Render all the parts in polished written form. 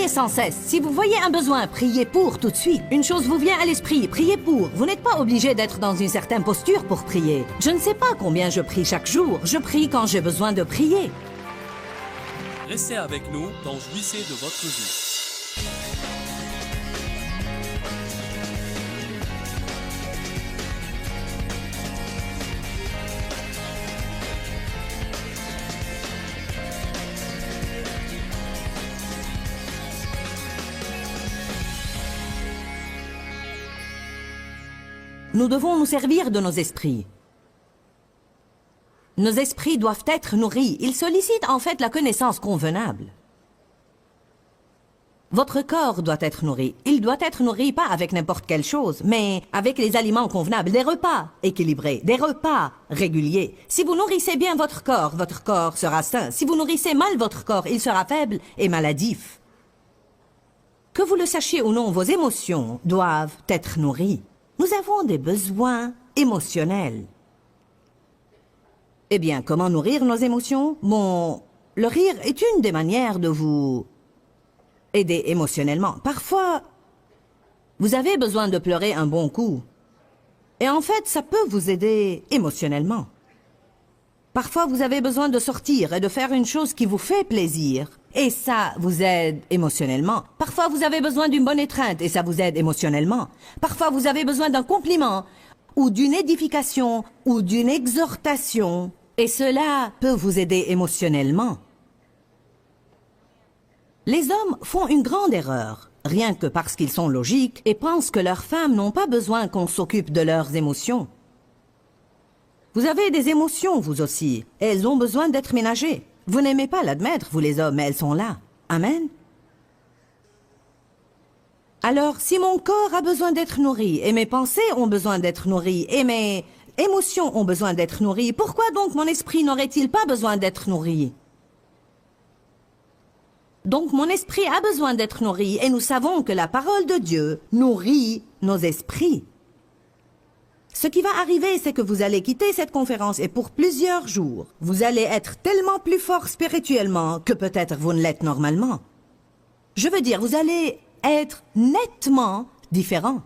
Priez sans cesse. Si vous voyez un besoin, priez pour tout de suite. Une chose vous vient à l'esprit, priez pour. Vous n'êtes pas obligé d'être dans une certaine posture pour prier. Je ne sais pas combien je prie chaque jour. Je prie quand j'ai besoin de prier. Restez avec nous dans Jouissez de votre vie. Nous devons nous servir de nos esprits. Nos esprits doivent être nourris. Ils sollicitent en fait la connaissance convenable. Votre corps doit être nourri. Il doit être nourri pas avec n'importe quelle chose, mais avec les aliments convenables, des repas équilibrés, des repas réguliers. Si vous nourrissez bien votre corps sera sain. Si vous nourrissez mal votre corps, il sera faible et maladif. Que vous le sachiez ou non, vos émotions doivent être nourries. Nous avons des besoins émotionnels. Eh bien, comment nourrir nos émotions? Bon, le rire est une des manières de vous aider émotionnellement. Parfois, vous avez besoin de pleurer un bon coup. Et en fait, ça peut vous aider émotionnellement. Parfois, vous avez besoin de sortir et de faire une chose qui vous fait plaisir. Et ça vous aide émotionnellement. Parfois, vous avez besoin d'une bonne étreinte et ça vous aide émotionnellement. Parfois, vous avez besoin d'un compliment ou d'une édification ou d'une exhortation. Et cela peut vous aider émotionnellement. Les hommes font une grande erreur, rien que parce qu'ils sont logiques et pensent que leurs femmes n'ont pas besoin qu'on s'occupe de leurs émotions. Vous avez des émotions, vous aussi, et elles ont besoin d'être ménagées. Vous n'aimez pas l'admettre, vous les hommes, mais elles sont là. Amen. Alors, si mon corps a besoin d'être nourri, et mes pensées ont besoin d'être nourries, et mes émotions ont besoin d'être nourries, pourquoi donc mon esprit n'aurait-il pas besoin d'être nourri? Donc mon esprit a besoin d'être nourri, et nous savons que la parole de Dieu nourrit nos esprits. Ce qui va arriver, c'est que vous allez quitter cette conférence et pour plusieurs jours, vous allez être tellement plus fort spirituellement que peut-être vous ne l'êtes normalement. Je veux dire, vous allez être nettement différent.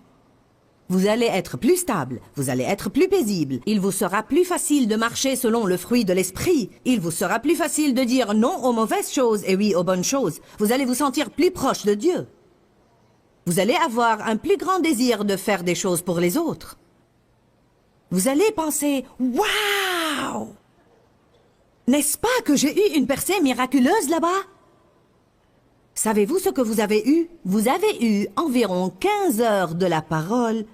Vous allez être plus stable, vous allez être plus paisible. Il vous sera plus facile de marcher selon le fruit de l'esprit. Il vous sera plus facile de dire non aux mauvaises choses et oui aux bonnes choses. Vous allez vous sentir plus proche de Dieu. Vous allez avoir un plus grand désir de faire des choses pour les autres. Vous allez penser « Waouh! N'est-ce pas que j'ai eu une percée miraculeuse là-bas ?» Savez-vous ce que vous avez eu? Vous avez eu environ 15 heures de la parole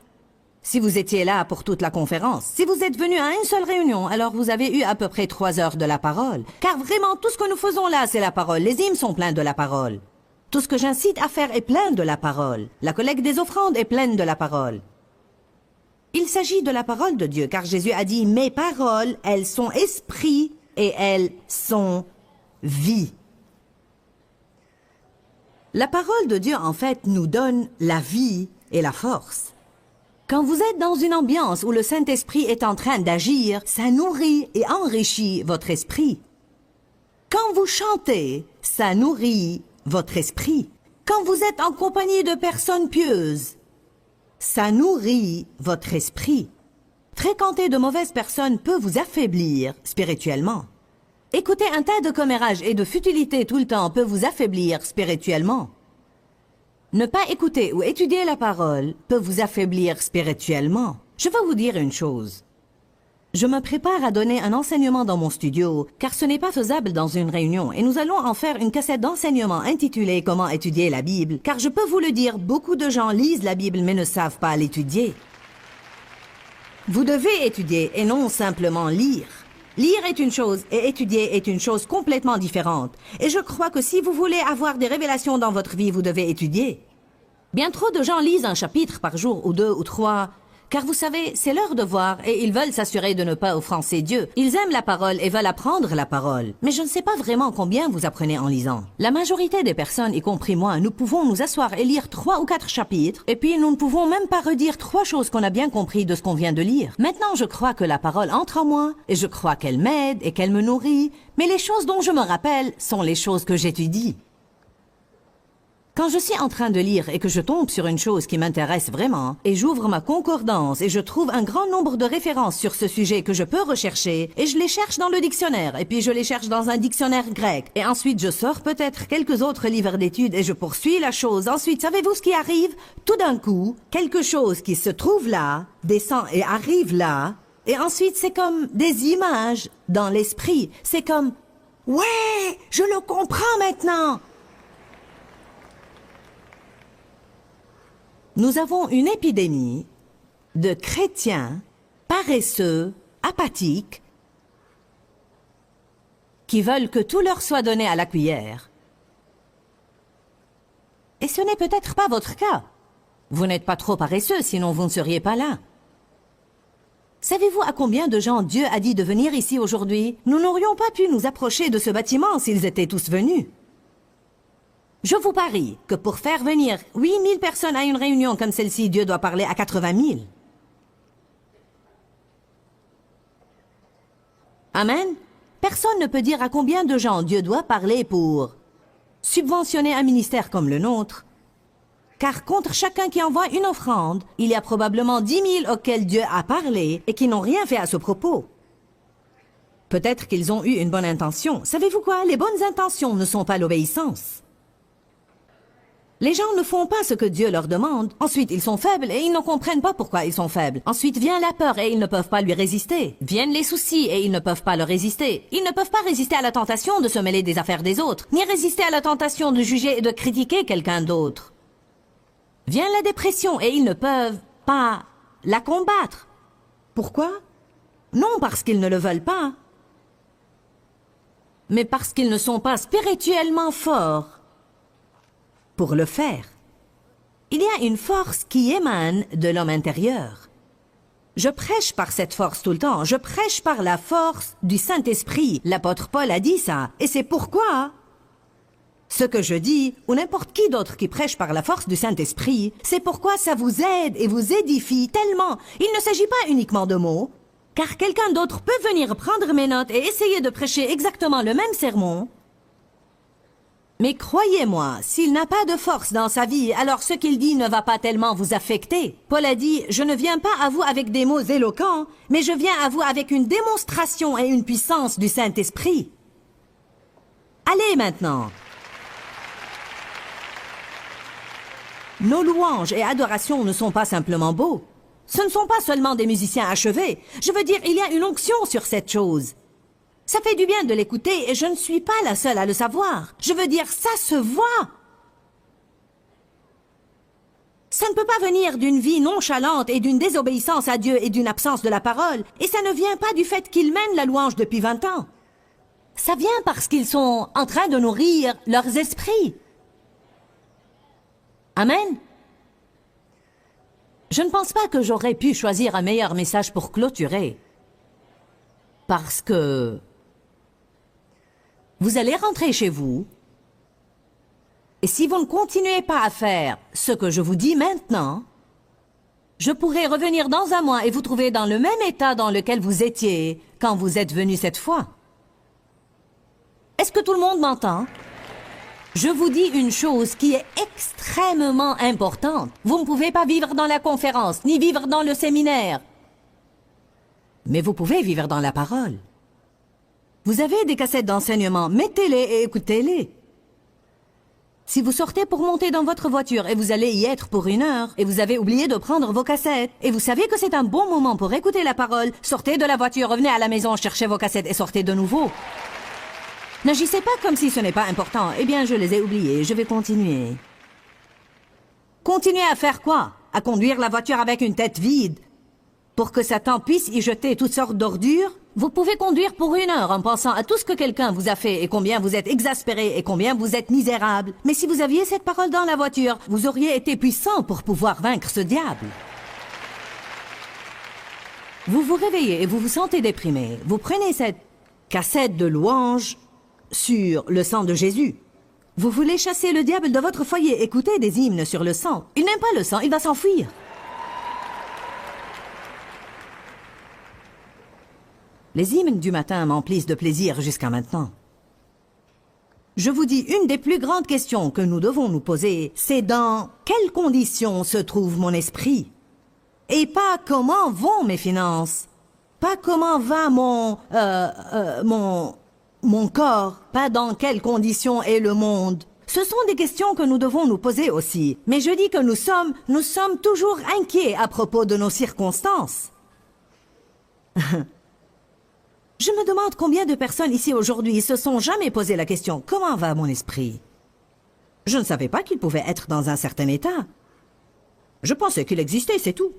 si vous étiez là pour toute la conférence. Si vous êtes venu à une seule réunion, alors vous avez eu à peu près 3 heures de la parole. Car vraiment, tout ce que nous faisons là, c'est la parole. Les hymnes sont pleins de la parole. Tout ce que j'incite à faire est plein de la parole. La collecte des offrandes est pleine de la parole. Il s'agit de la parole de Dieu, car Jésus a dit « Mes paroles, elles sont esprit et elles sont vie ». La parole de Dieu, en fait, nous donne la vie et la force. Quand vous êtes dans une ambiance où le Saint-Esprit est en train d'agir, ça nourrit et enrichit votre esprit. Quand vous chantez, ça nourrit votre esprit. Quand vous êtes en compagnie de personnes pieuses, ça nourrit votre esprit. Fréquenter de mauvaises personnes peut vous affaiblir spirituellement. Écouter un tas de commérages et de futilités tout le temps peut vous affaiblir spirituellement. Ne pas écouter ou étudier la parole peut vous affaiblir spirituellement. Je vais vous dire une chose. Je me prépare à donner un enseignement dans mon studio, car ce n'est pas faisable dans une réunion, et nous allons en faire une cassette d'enseignement intitulée « Comment étudier la Bible », car je peux vous le dire, beaucoup de gens lisent la Bible mais ne savent pas l'étudier. Vous devez étudier et non simplement lire. Lire est une chose et étudier est une chose complètement différente. Et je crois que si vous voulez avoir des révélations dans votre vie, vous devez étudier. Bien trop de gens lisent un chapitre par jour ou 2 ou 3, car vous savez, c'est leur devoir et ils veulent s'assurer de ne pas offenser Dieu. Ils aiment la parole et veulent apprendre la parole. Mais je ne sais pas vraiment combien vous apprenez en lisant. La majorité des personnes, y compris moi, nous pouvons nous asseoir et lire 3 ou 4 chapitres, et puis nous ne pouvons même pas redire 3 choses qu'on a bien compris de ce qu'on vient de lire. Maintenant, je crois que la parole entre en moi, et je crois qu'elle m'aide et qu'elle me nourrit, mais les choses dont je me rappelle sont les choses que j'étudie. Quand je suis en train de lire et que je tombe sur une chose qui m'intéresse vraiment, et j'ouvre ma concordance et je trouve un grand nombre de références sur ce sujet que je peux rechercher, et je les cherche dans le dictionnaire, et puis je les cherche dans un dictionnaire grec, et ensuite je sors peut-être quelques autres livres d'études et je poursuis la chose. Ensuite, savez-vous ce qui arrive? Tout d'un coup, quelque chose qui se trouve là, descend et arrive là, et ensuite c'est comme des images dans l'esprit. C'est comme « Ouais, je le comprends maintenant !» Nous avons une épidémie de chrétiens paresseux, apathiques, qui veulent que tout leur soit donné à la cuillère. Et ce n'est peut-être pas votre cas. Vous n'êtes pas trop paresseux, sinon vous ne seriez pas là. Savez-vous à combien de gens Dieu a dit de venir ici aujourd'hui? Nous n'aurions pas pu nous approcher de ce bâtiment s'ils étaient tous venus. Je vous parie que pour faire venir 8000 personnes à une réunion comme celle-ci, Dieu doit parler à 80 000. Amen. Personne ne peut dire à combien de gens Dieu doit parler pour subventionner un ministère comme le nôtre. Car contre chacun qui envoie une offrande, il y a probablement 10 000 auxquels Dieu a parlé et qui n'ont rien fait à ce propos. Peut-être qu'ils ont eu une bonne intention. Savez-vous quoi? Les bonnes intentions ne sont pas l'obéissance. Les gens ne font pas ce que Dieu leur demande. Ensuite, ils sont faibles et ils ne comprennent pas pourquoi ils sont faibles. Ensuite vient la peur et ils ne peuvent pas lui résister. Viennent les soucis et ils ne peuvent pas leur résister. Ils ne peuvent pas résister à la tentation de se mêler des affaires des autres, ni résister à la tentation de juger et de critiquer quelqu'un d'autre. Vient la dépression et ils ne peuvent pas la combattre. Pourquoi? Non parce qu'ils ne le veulent pas, mais parce qu'ils ne sont pas spirituellement forts pour le faire. Il y a une force qui émane de l'homme intérieur. Je prêche par cette force tout le temps. Je prêche par la force du Saint-Esprit. L'apôtre Paul a dit ça. Et c'est pourquoi ce que je dis, ou n'importe qui d'autre qui prêche par la force du Saint-Esprit, c'est pourquoi ça vous aide et vous édifie tellement. Il ne s'agit pas uniquement de mots, car quelqu'un d'autre peut venir prendre mes notes et essayer de prêcher exactement le même sermon. Mais croyez-moi, s'il n'a pas de force dans sa vie, alors ce qu'il dit ne va pas tellement vous affecter. Paul a dit, je ne viens pas à vous avec des mots éloquents, mais je viens à vous avec une démonstration et une puissance du Saint-Esprit. Allez maintenant. Nos louanges et adorations ne sont pas simplement beaux. Ce ne sont pas seulement des musiciens achevés. Je veux dire, il y a une onction sur cette chose. Ça fait du bien de l'écouter et je ne suis pas la seule à le savoir. Je veux dire, ça se voit. Ça ne peut pas venir d'une vie nonchalante et d'une désobéissance à Dieu et d'une absence de la parole. Et ça ne vient pas du fait qu'ils mènent la louange depuis 20 ans. Ça vient parce qu'ils sont en train de nourrir leurs esprits. Amen. Je ne pense pas que j'aurais pu choisir un meilleur message pour clôturer. Parce que vous allez rentrer chez vous, et si vous ne continuez pas à faire ce que je vous dis maintenant, je pourrai revenir dans un mois et vous trouver dans le même état dans lequel vous étiez quand vous êtes venu cette fois. Est-ce que tout le monde m'entend? Je vous dis une chose qui est extrêmement importante. Vous ne pouvez pas vivre dans la conférence, ni vivre dans le séminaire. Mais vous pouvez vivre dans la parole. Vous avez des cassettes d'enseignement, mettez-les et écoutez-les. Si vous sortez pour monter dans votre voiture et vous allez y être pour 1 heure, et vous avez oublié de prendre vos cassettes, et vous savez que c'est un bon moment pour écouter la parole, sortez de la voiture, revenez à la maison, cherchez vos cassettes et sortez de nouveau. N'agissez pas comme si ce n'est pas important. Eh bien, je les ai oubliés, je vais continuer. Continuez à faire quoi? À conduire la voiture avec une tête vide pour que Satan puisse y jeter toutes sortes d'ordures? Vous pouvez conduire pour 1 heure en pensant à tout ce que quelqu'un vous a fait et combien vous êtes exaspéré et combien vous êtes misérable. Mais si vous aviez cette parole dans la voiture, vous auriez été puissant pour pouvoir vaincre ce diable. Vous vous réveillez et vous vous sentez déprimé. Vous prenez cette cassette de louange sur le sang de Jésus. Vous voulez chasser le diable de votre foyer. Écoutez des hymnes sur le sang. Il n'aime pas le sang, il va s'enfuir. Les hymnes du matin m'emplissent de plaisir jusqu'à maintenant. Je vous dis, une des plus grandes questions que nous devons nous poser, c'est dans quelles conditions se trouve mon esprit? Et pas comment vont mes finances, pas comment va mon corps, pas dans quelles conditions est le monde. Ce sont des questions que nous devons nous poser aussi. Mais je dis que nous sommes toujours inquiets à propos de nos circonstances. Je me demande combien de personnes ici aujourd'hui se sont jamais posé la question « Comment va mon esprit ?» Je ne savais pas qu'il pouvait être dans un certain état. Je pensais qu'il existait, c'est tout.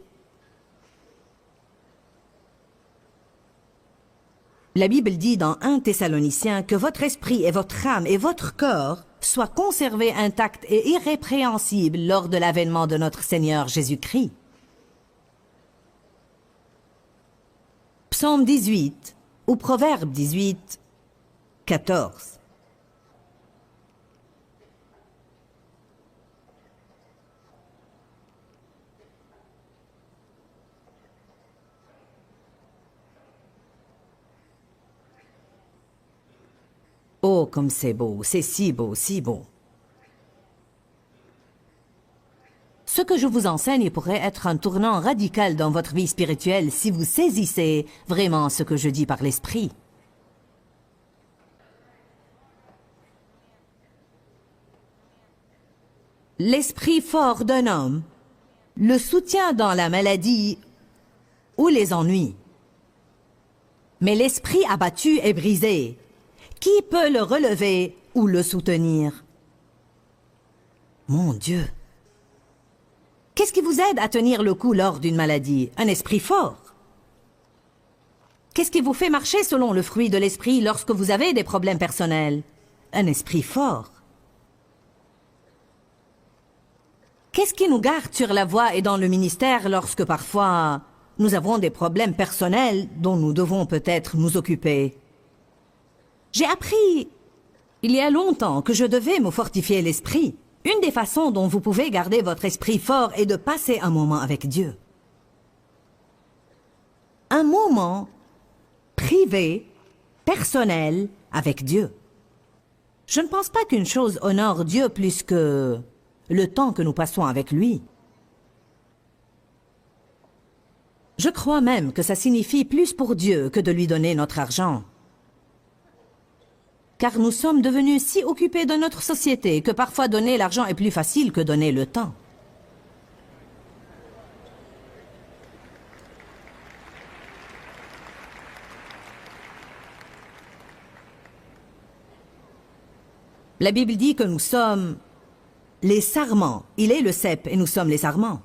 La Bible dit dans 1 Thessaloniciens que votre esprit et votre âme et votre corps soient conservés intacts et irrépréhensibles lors de l'avènement de notre Seigneur Jésus-Christ. Psaume 18 ou Proverbe 18, 14. Oh, comme c'est beau, c'est si beau, si beau. Ce que je vous enseigne pourrait être un tournant radical dans votre vie spirituelle si vous saisissez vraiment ce que je dis par l'esprit. L'esprit fort d'un homme le soutient dans la maladie ou les ennuis. Mais l'esprit abattu est brisé. Qui peut le relever ou le soutenir? Mon Dieu! Qu'est-ce qui vous aide à tenir le coup lors d'une maladie? Un esprit fort. Qu'est-ce qui vous fait marcher selon le fruit de l'esprit lorsque vous avez des problèmes personnels? Un esprit fort. Qu'est-ce qui nous garde sur la voie et dans le ministère lorsque parfois nous avons des problèmes personnels dont nous devons peut-être nous occuper? J'ai appris il y a longtemps que je devais me fortifier l'esprit. Une des façons dont vous pouvez garder votre esprit fort est de passer un moment avec Dieu. Un moment privé, personnel, avec Dieu. Je ne pense pas qu'une chose honore Dieu plus que le temps que nous passons avec lui. Je crois même que ça signifie plus pour Dieu que de lui donner notre argent. Car nous sommes devenus si occupés de notre société que parfois donner l'argent est plus facile que donner le temps. La Bible dit que nous sommes les sarments. Il est le cep et nous sommes les sarments.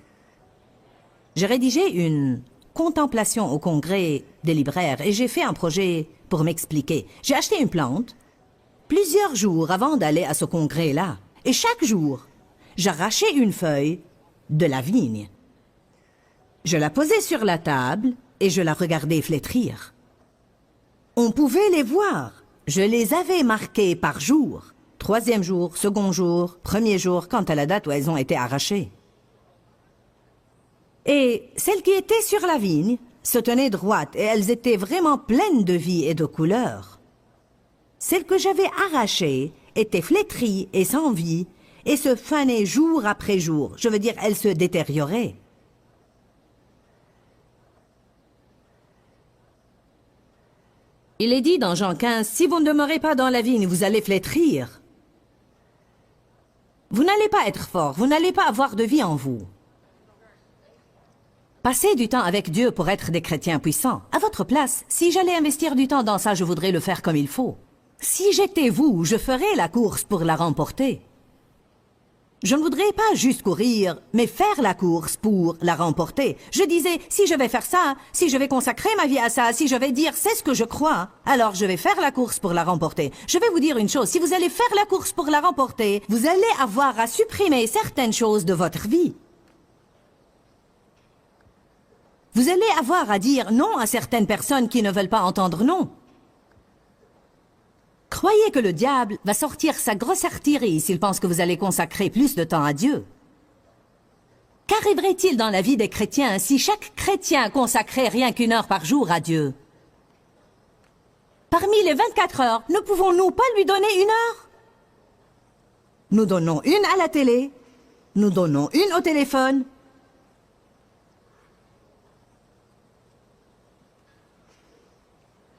J'ai rédigé une contemplation au congrès des libraires et j'ai fait un projet pour m'expliquer. J'ai acheté une plante plusieurs jours avant d'aller à ce congrès-là. Et chaque jour, j'arrachais une feuille de la vigne. Je la posais sur la table et je la regardais flétrir. On pouvait les voir. Je les avais marquées par jour. 3e jour, 2e jour, 1er jour, quant à la date où elles ont été arrachées. Et celles qui étaient sur la vigne se tenaient droites et elles étaient vraiment pleines de vie et de couleurs. Celles que j'avais arrachées étaient flétries et sans vie et se fanaient jour après jour. Je veux dire, elles se détérioraient. Il est dit dans Jean 15, « Si vous ne demeurez pas dans la vigne, vous allez flétrir. » Vous n'allez pas être fort, vous n'allez pas avoir de vie en vous. Passez du temps avec Dieu pour être des chrétiens puissants. À votre place, si j'allais investir du temps dans ça, je voudrais le faire comme il faut. Si j'étais vous, je ferais la course pour la remporter. Je ne voudrais pas juste courir, mais faire la course pour la remporter. Je disais, si je vais faire ça, si je vais consacrer ma vie à ça, si je vais dire c'est ce que je crois, alors je vais faire la course pour la remporter. Je vais vous dire une chose, si vous allez faire la course pour la remporter, vous allez avoir à supprimer certaines choses de votre vie. Vous allez avoir à dire non à certaines personnes qui ne veulent pas entendre non. Croyez que le diable va sortir sa grosse artillerie s'il pense que vous allez consacrer plus de temps à Dieu. Qu'arriverait-il dans la vie des chrétiens si chaque chrétien consacrait rien qu'1 heure par jour à Dieu? Parmi les 24 heures, ne pouvons-nous pas lui donner 1 heure? Nous donnons une à la télé. Nous donnons une au téléphone.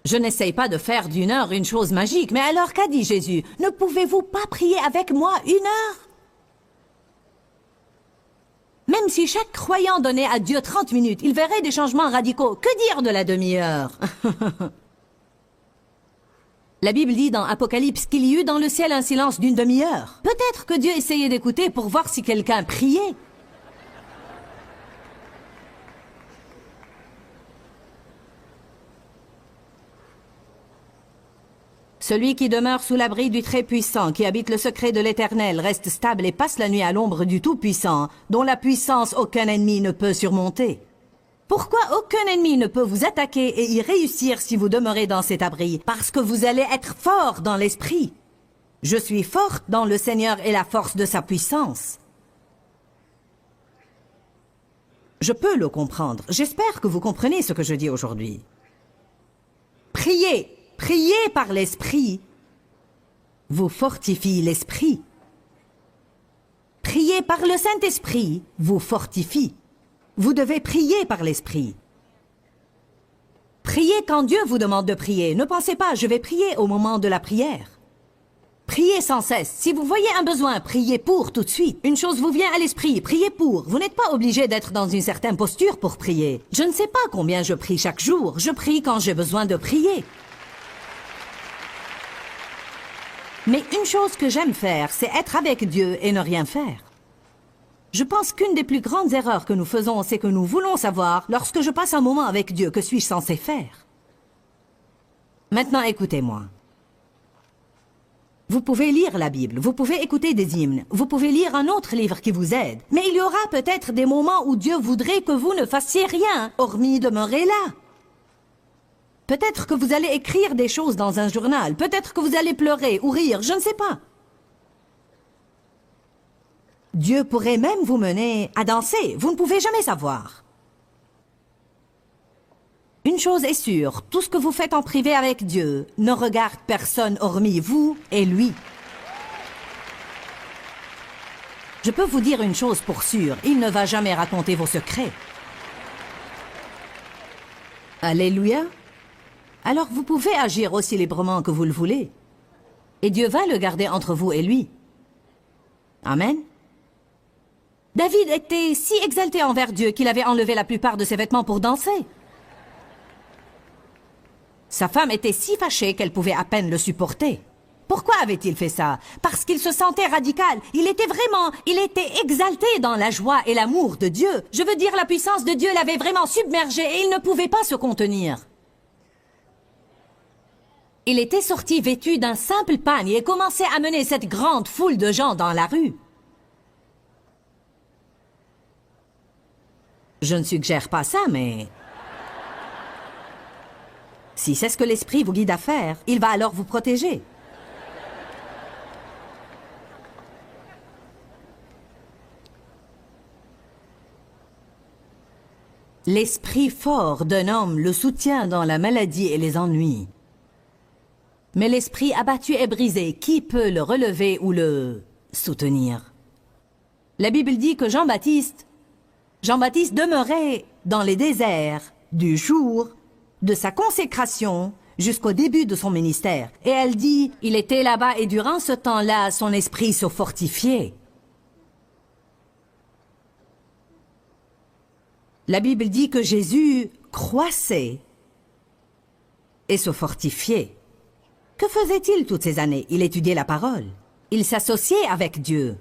Je n'essaye pas de faire d'une heure une chose magique, mais alors qu'a dit Jésus? Ne pouvez-vous pas prier avec moi 1 heure? Même si chaque croyant donnait à Dieu 30 minutes, il verrait des changements radicaux. Que dire de la demi-heure? La Bible dit dans Apocalypse qu'il y eut dans le ciel un silence d'une demi-heure. Peut-être que Dieu essayait d'écouter pour voir si quelqu'un priait. Celui qui demeure sous l'abri du Très-Puissant, qui habite le secret de l'Éternel, reste stable et passe la nuit à l'ombre du Tout-Puissant, dont la puissance aucun ennemi ne peut surmonter. Pourquoi aucun ennemi ne peut vous attaquer et y réussir si vous demeurez dans cet abri? Parce que vous allez être fort dans l'esprit. Je suis forte dans le Seigneur et la force de sa puissance. Je peux le comprendre. J'espère que vous comprenez ce que je dis aujourd'hui. Priez. Priez par l'Esprit vous fortifie l'Esprit. Priez par le Saint-Esprit vous fortifie. Vous devez prier par l'Esprit. Priez quand Dieu vous demande de prier. Ne pensez pas, je vais prier au moment de la prière. Priez sans cesse. Si vous voyez un besoin, priez pour tout de suite. Une chose vous vient à l'esprit, priez pour. Vous n'êtes pas obligé d'être dans une certaine posture pour prier. Je ne sais pas combien je prie chaque jour. Je prie quand j'ai besoin de prier. Mais une chose que j'aime faire, c'est être avec Dieu et ne rien faire. Je pense qu'une des plus grandes erreurs que nous faisons, c'est que nous voulons savoir, lorsque je passe un moment avec Dieu, que suis-je censé faire? Maintenant, écoutez-moi. Vous pouvez lire la Bible, vous pouvez écouter des hymnes, vous pouvez lire un autre livre qui vous aide, mais il y aura peut-être des moments où Dieu voudrait que vous ne fassiez rien, hormis demeurer là. Peut-être que vous allez écrire des choses dans un journal. Peut-être que vous allez pleurer ou rire, je ne sais pas. Dieu pourrait même vous mener à danser. Vous ne pouvez jamais savoir. Une chose est sûre, tout ce que vous faites en privé avec Dieu ne regarde personne hormis vous et lui. Je peux vous dire une chose pour sûr, il ne va jamais raconter vos secrets. Alléluia. Alors vous pouvez agir aussi librement que vous le voulez. Et Dieu va le garder entre vous et lui. Amen. David était si exalté envers Dieu qu'il avait enlevé la plupart de ses vêtements pour danser. Sa femme était si fâchée qu'elle pouvait à peine le supporter. Pourquoi avait-il fait ça? Parce qu'il se sentait radical. Il était exalté dans la joie et l'amour de Dieu. Je veux dire, la puissance de Dieu l'avait vraiment submergé et il ne pouvait pas se contenir. Il était sorti vêtu d'un simple pagne et commençait à mener cette grande foule de gens dans la rue. Je ne suggère pas ça, mais... si c'est ce que l'Esprit vous guide à faire, il va alors vous protéger. L'esprit fort d'un homme le soutient dans la maladie et les ennuis. Mais l'esprit abattu et brisé, qui peut le relever ou le soutenir? La Bible dit que Jean-Baptiste demeurait dans les déserts du jour de sa consécration jusqu'au début de son ministère. Et elle dit, il était là-bas et durant ce temps-là, son esprit se fortifiait. La Bible dit que Jésus croissait et se fortifiait. Que faisait-il toutes ces années? Il étudiait la parole. Il s'associait avec Dieu.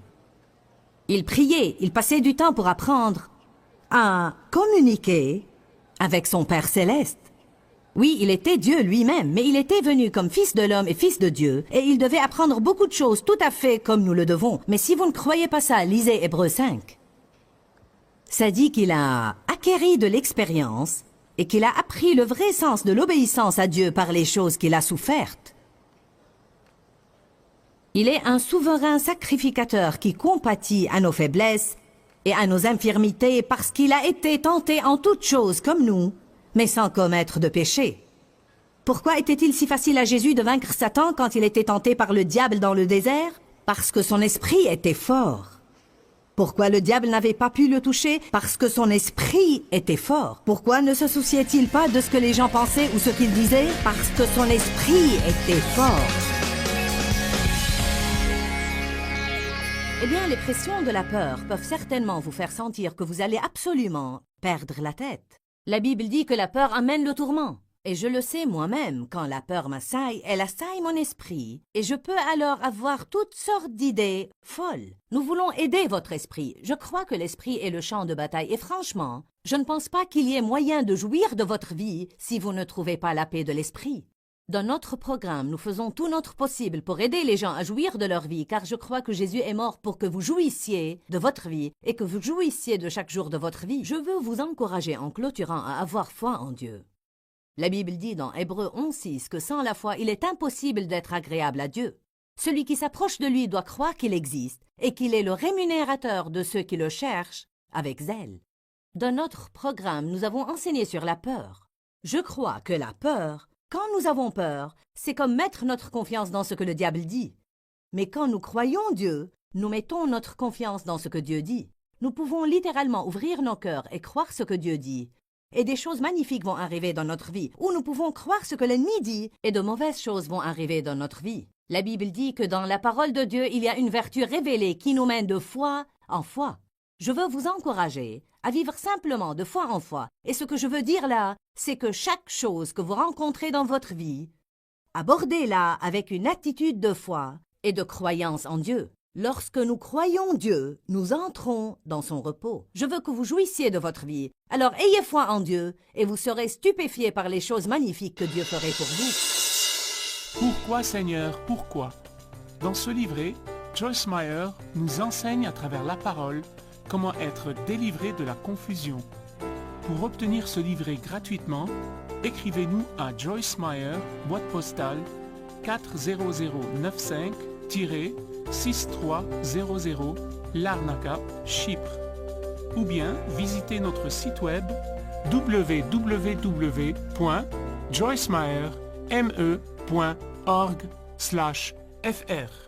Il priait, il passait du temps pour apprendre à communiquer avec son Père céleste. Oui, il était Dieu lui-même, mais il était venu comme fils de l'homme et fils de Dieu, et il devait apprendre beaucoup de choses tout à fait comme nous le devons. Mais si vous ne croyez pas ça, lisez Hébreux 5. Ça dit qu'il a acquéri de l'expérience et qu'il a appris le vrai sens de l'obéissance à Dieu par les choses qu'il a souffertes. Il est un souverain sacrificateur qui compatit à nos faiblesses et à nos infirmités parce qu'il a été tenté en toutes choses comme nous, mais sans commettre de péché. Pourquoi était-il si facile à Jésus de vaincre Satan quand il était tenté par le diable dans le désert? Parce que son esprit était fort. Pourquoi le diable n'avait pas pu le toucher? Parce que son esprit était fort. Pourquoi ne se souciait-il pas de ce que les gens pensaient ou ce qu'ils disaient? Parce que son esprit était fort. Eh bien, les pressions de la peur peuvent certainement vous faire sentir que vous allez absolument perdre la tête. La Bible dit que la peur amène le tourment. Et je le sais moi-même, quand la peur m'assaille, elle assaille mon esprit, et je peux alors avoir toutes sortes d'idées folles. Nous voulons aider votre esprit. Je crois que l'esprit est le champ de bataille, et franchement, je ne pense pas qu'il y ait moyen de jouir de votre vie si vous ne trouvez pas la paix de l'esprit. Dans notre programme, nous faisons tout notre possible pour aider les gens à jouir de leur vie, car je crois que Jésus est mort pour que vous jouissiez de votre vie et que vous jouissiez de chaque jour de votre vie. Je veux vous encourager en clôturant à avoir foi en Dieu. La Bible dit dans Hébreux 11:6 que sans la foi, il est impossible d'être agréable à Dieu. Celui qui s'approche de lui doit croire qu'il existe et qu'il est le rémunérateur de ceux qui le cherchent avec zèle. Dans notre programme, nous avons enseigné sur la peur. Je crois que la peur, quand nous avons peur, c'est comme mettre notre confiance dans ce que le diable dit. Mais quand nous croyons Dieu, nous mettons notre confiance dans ce que Dieu dit. Nous pouvons littéralement ouvrir nos cœurs et croire ce que Dieu dit. Et des choses magnifiques vont arriver dans notre vie, ou nous pouvons croire ce que l'ennemi dit, et de mauvaises choses vont arriver dans notre vie. La Bible dit que dans la parole de Dieu, il y a une vertu révélée qui nous mène de foi en foi. Je veux vous encourager à vivre simplement de foi en foi. Et ce que je veux dire là, c'est que chaque chose que vous rencontrez dans votre vie, abordez-la avec une attitude de foi et de croyance en Dieu. Lorsque nous croyons Dieu, nous entrons dans son repos. Je veux que vous jouissiez de votre vie. Alors ayez foi en Dieu et vous serez stupéfiés par les choses magnifiques que Dieu ferait pour vous. Pourquoi Seigneur, pourquoi? Dans ce livret, Joyce Meyer nous enseigne à travers la parole comment être délivré de la confusion. Pour obtenir ce livret gratuitement, écrivez-nous à Joyce Meyer, boîte postale 40095-6300 Larnaca, Chypre. Ou bien visitez notre site web www.joycemeyer.org/fr.